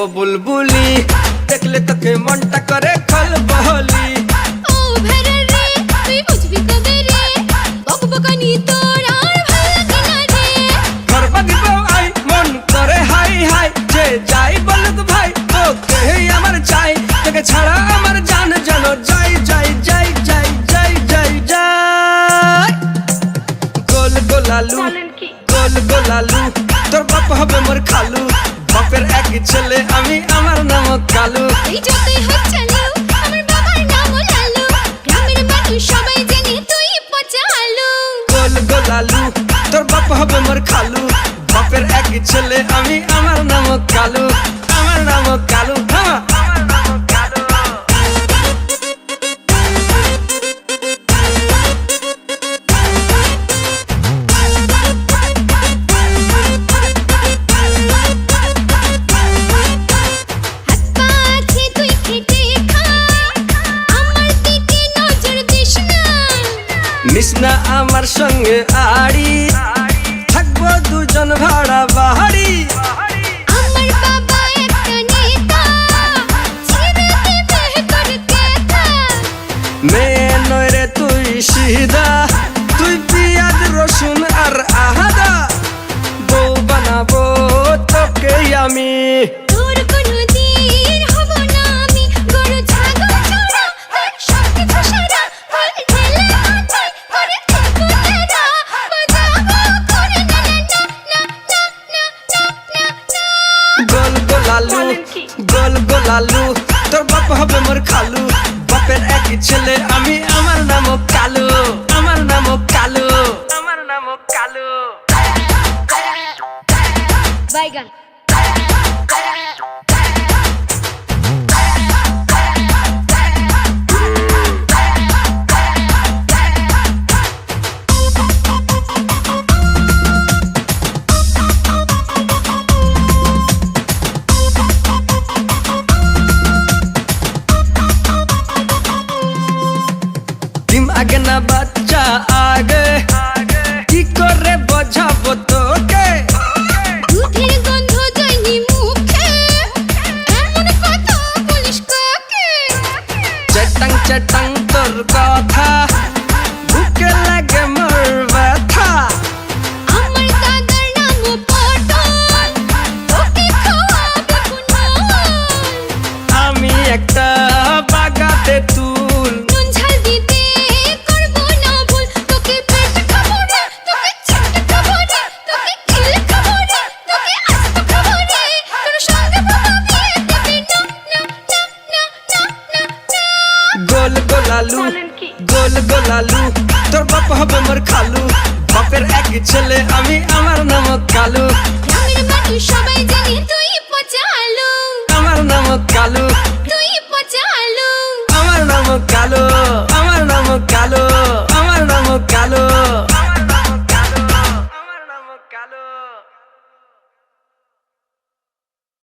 बुलबुली देखले तके मनटा करे खलबली ओ भरे रे তুই বুঝবি কবে রে বকবকানি তোর আর ভালো লাগে না রে करबा দিব আই মন করে হাই হাই যে যাই বলুক ভাই তোকে আমার চাই তোকে ছাড়া আমার জান জানো যাই যাই যাই যাই যাই যাই যাই গোল গোলালু গোল গোলালু তোর বাপ হবে মোর খালু বাপের এক ছেলে আমি আমার নাম কালু এই যতই হচ্ছে আলু আমার বাবার নাম লালু গ্রামের মানুষ সবাই জানে তুই পচা আলু গোল গোলালু তোর বাপ হবে মোর খালু বাপের এক ছেলে আমি আমার নাম কালু আমার নাম কালু হ্যাঁ আমার নাম কালু নিসনা আমার সঙ্গে আড়ি থাকবো দুজন ভাড়া বাহারি আমার বাবা একটা নেতা ছেড়ে দেবে করতে তা মেয়ে নয় রে তুই সিধা তুই পিয়াজ রসুন আর আহাদা বউ বানাবো তোকে আমি তোর কোনো দিন হব না আমি গরু ছাগল চড়া তোর সব কিছু সারা বল ঢেলে মাথায় করে থাকবো তেরা বাজাবো করে না না না না না না না গোল গোলালু গোল গোলালু তোর বাপ হবে মোর খালু বাপের এক ছেলে আমি আমার নাম কালু আমার নাম কালু আমার নাম কালু বাইগান ডিম আগে না বাচ্চা আগে কি করে বোঝাবো তোকে দুধের গন্ধ যায়নি মুখে এমন কথা বলিস কাকে চটাং চটাং তোর কথা বুকে লাগে মোর ব্যথা আমার দাদার নাম পটল তোকে খাওয়াবে কুনাল আমি একটা বাগাতে তুল নুন ঝাল দিতে করবো না ভুল তোকে পেট খাবো রে তোকে ছিটকে খাবো রে তোকে কিল খাবো রে তোকে আস্ত খাবো রে তোর সঙ্গে বাবা বিয়ে দেবে না না না না না না গোল গোলালু গোল গোলালু তোর বাপ হবে মোর খালু বাপের এক ছেলে আমি আমার নাম কালু গ্রামের মানুষ সবাই জানে তুই পচা আলু আমার নাম কালু